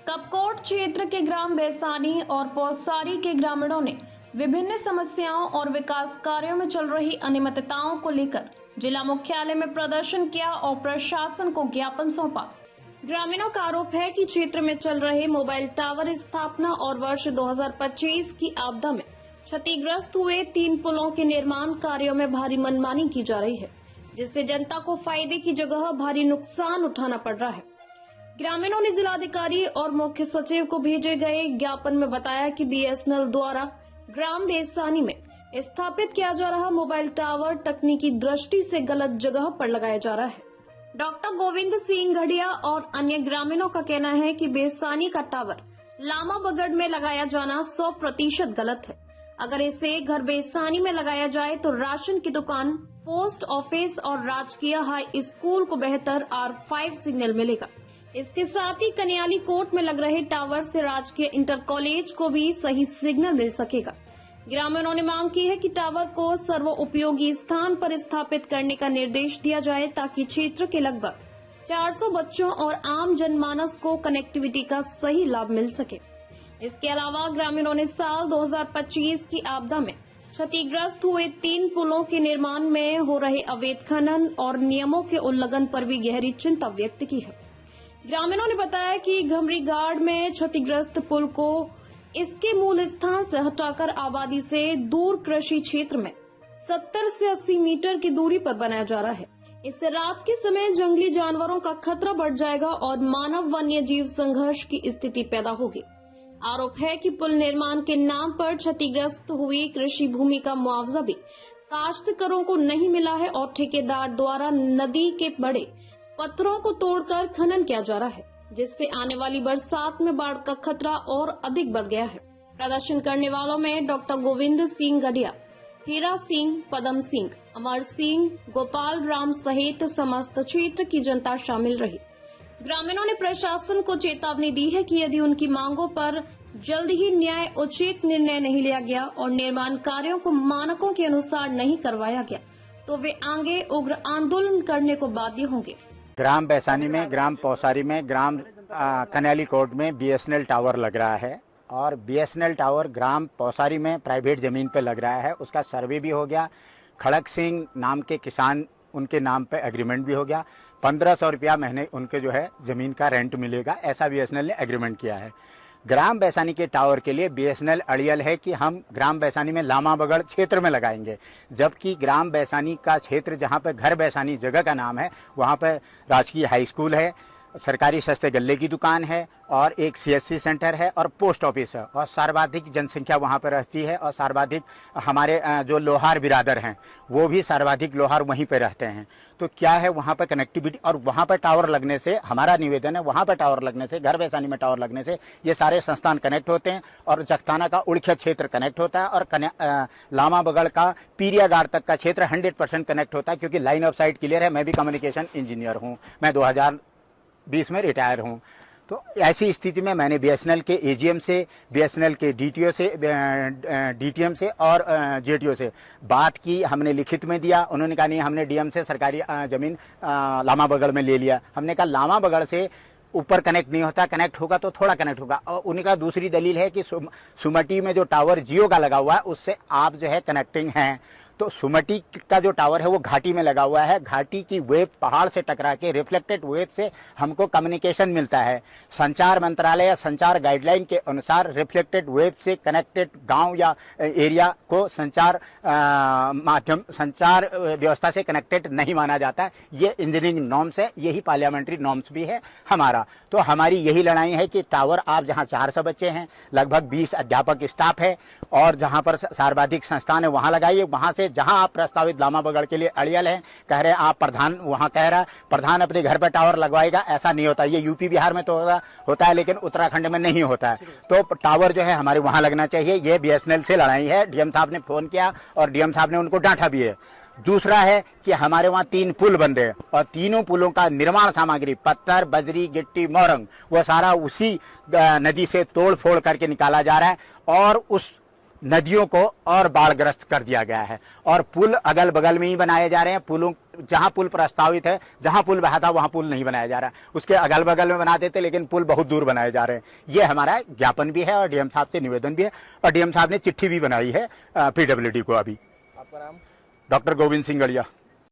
कपकोट क्षेत्र के ग्राम बैसानी और पौसारी के ग्रामीणों ने विभिन्न समस्याओं और विकास कार्यों में चल रही अनियमितताओं को लेकर जिला मुख्यालय में प्रदर्शन किया और प्रशासन को ज्ञापन सौंपा। ग्रामीणों का आरोप है कि क्षेत्र में चल रहे मोबाइल टावर स्थापना और वर्ष 2025 की आपदा में क्षतिग्रस्त हुए 3 पुलों के निर्माण कार्यों में भारी मनमानी की जा रही है, जिससे जनता को फायदे की जगह भारी नुकसान उठाना पड़ रहा है। ग्रामीणों ने जिलाधिकारी और मुख्य सचिव को भेजे गए ज्ञापन में बताया कि बीएसएनएल द्वारा ग्राम बैसानी में स्थापित किया जा रहा मोबाइल टावर तकनीकी दृष्टि से गलत जगह पर लगाया जा रहा है। डॉक्टर गोविंद सिंह गढ़िया और अन्य ग्रामीणों का कहना है कि बैसानी का टावर लामा बगड़ में लगाया जाना 100% गलत है। अगर इसे घर बैसानी में लगाया जाए तो राशन की दुकान, पोस्ट ऑफिस और राजकीय हाई स्कूल को बेहतर R5 सिग्नल मिलेगा। इसके साथ ही कन्याली कोट में लग रहे टावर से राजकीय इंटर कॉलेज को भी सही सिग्नल मिल सकेगा। ग्रामीणों ने मांग की है कि टावर को सर्वोपयोगी स्थान पर स्थापित करने का निर्देश दिया जाए ताकि क्षेत्र के लगभग 400 बच्चों और आम जनमानस को कनेक्टिविटी का सही लाभ मिल सके। इसके अलावा ग्रामीणों ने साल 2025 की आपदा में क्षतिग्रस्त हुए 3 पुलों के निर्माण में हो रहे अवैध खनन और नियमों के उल्लंघन पर भी गहरी चिंता व्यक्त की है। ग्रामीणों ने बताया कि घमरी गाड़ में क्षतिग्रस्त पुल को इसके मूल स्थान से हटाकर आबादी से दूर कृषि क्षेत्र में 70 से 80 मीटर की दूरी पर बनाया जा रहा है। इससे रात के समय जंगली जानवरों का खतरा बढ़ जाएगा और मानव वन्य जीव संघर्ष की स्थिति पैदा होगी। आरोप है कि पुल निर्माण के नाम पर क्षतिग्रस्त हुई कृषि भूमि का मुआवजा भी काश्तकारों को नहीं मिला है और ठेकेदार द्वारा नदी के बड़े पत्थरों को तोड़कर खनन किया जा रहा है, जिससे आने वाली बरसात में बाढ़ का खतरा और अधिक बढ़ गया है। प्रदर्शन करने वालों में डॉक्टर गोविंद सिंह गढ़िया, हीरा सिंह, पदम सिंह, अमर सिंह, गोपाल राम सहित समस्त क्षेत्र की जनता शामिल रही। ग्रामीणों ने प्रशासन को चेतावनी दी है कि यदि उनकी मांगों पर जल्द ही न्याय उचित निर्णय नहीं लिया गया और निर्माण कार्यों को मानकों के अनुसार नहीं करवाया गया तो वे आगे उग्र आंदोलन करने को बाध्य होंगे। ग्राम बैसानी में, ग्राम पौसारी में, ग्राम कन्याली कोट में बीएसएनएल टावर लग रहा है और बीएसएनएल टावर ग्राम पौसारी में प्राइवेट जमीन पे लग रहा है। उसका सर्वे भी हो गया। खड़क सिंह नाम के किसान, उनके नाम पे एग्रीमेंट भी हो गया। 1500 रुपया महीने उनके जो है जमीन का रेंट मिलेगा, ऐसा बीएसएनएल ने एग्रीमेंट किया है। ग्राम बैसानी के टावर के लिए बीएसएनएल अड़ियल है कि हम ग्राम बैसानी में लामा बगड़ क्षेत्र में लगाएंगे, जबकि ग्राम बैसानी का क्षेत्र जहां पर घर बैसानी जगह का नाम है वहां पर राजकीय हाई स्कूल है, सरकारी सस्ते गल्ले की दुकान है और एक सीएससी सेंटर है और पोस्ट ऑफिस है और सर्वाधिक जनसंख्या वहां पर रहती है और सर्वाधिक हमारे जो लोहार बिरादर हैं वो भी सर्वाधिक लोहार वहीं पे रहते हैं। तो क्या है वहां पर कनेक्टिविटी और वहां पर टावर लगने से, हमारा निवेदन है वहां पर टावर लगने से, घर बैसानी में टावर लगने से ये सारे संस्थान कनेक्ट होते हैं और जखताना का उड़खे क्षेत्र कनेक्ट होता है और लामा बगड़ का पीरिया गाड़ तक का क्षेत्र 100% कनेक्ट होता है, क्योंकि लाइन ऑफ साइट क्लियर है। मैं भी कम्युनिकेशन इंजीनियर हूँ, मैं 2020 में रिटायर हूँ। तो ऐसी स्थिति में मैंने बीएसएनएल के एजीएम से, बीएसएनएल के डीटीओ से, डीटीएम से और जेटीओ से बात की। हमने लिखित में दिया, उन्होंने कहा नहीं हमने डीएम से सरकारी जमीन लामा बगड़ में ले लिया। हमने कहा लामा बगड़ से ऊपर कनेक्ट नहीं होता, कनेक्ट होगा तो थोड़ा कनेक्ट होगा। और उनका दूसरी दलील है कि सुमटी में जो टावर जियो का लगा हुआ है उससे आप जो है कनेक्टिंग हैं। तो सुमटी का जो टावर है वो घाटी में लगा हुआ है। घाटी की वेव पहाड़ से टकरा के रिफ्लेक्टेड वेव से हमको कम्युनिकेशन मिलता है। संचार मंत्रालय या संचार गाइडलाइन के अनुसार रिफ्लेक्टेड वेव से कनेक्टेड गांव या एरिया को संचार व्यवस्था से कनेक्टेड नहीं माना जाता। ये इंजीनियरिंग नॉर्म्स है, यही पार्लियामेंट्री नॉर्म्स भी है हमारा। तो हमारी यही लड़ाई है कि टावर आप जहाँ 400 बच्चे हैं, लगभग 20 अध्यापक स्टाफ है और जहाँ पर सर्वाधिक संस्थान है वहाँ लगाइए। वहाँ से जहां आप प्रस्तावित लामा बगड़ के लिए अड़ियल है, कह रहे आप प्रधान, वहां कह रहा प्रधान अपने घर पर टावर लगवाएगा, ऐसा नहीं होता। ये यूपी बिहार में तो होता है लेकिन उत्तराखंड में नहीं होता है। तो टावर जो है हमारे वहां लगना चाहिए। ये बीएसएनएल से लड़ाई है। डीएम साहब ने फोन किया और डीएम साहब ने उनको डांटा भी है। दूसरा है कि हमारे वहाँ 3 पुल बन रहे हैं और तीनों पुलों का निर्माण सामग्री पत्थर, बजरी, गिट्टी, मोरंग वो सारा उसी नदी से तोड़ फोड़ करके निकाला जा रहा है और उस नदियों को और बाढ़ग्रस्त कर दिया गया है और पुल अगल बगल में ही बनाए जा रहे हैं। पुलों जहां पुल प्रस्तावित है, जहां पुल बहा था वहां पुल नहीं बनाया जा रहा है, उसके अगल बगल में बना देते, लेकिन पुल बहुत दूर बनाए जा रहे हैं। ये हमारा ज्ञापन भी है और डीएम साहब से निवेदन भी है और डीएम साहब ने चिट्ठी भी बनाई है पीडब्ल्यूडी को। अभी आपका नाम? डॉक्टर गोविंद सिंह गड़िया।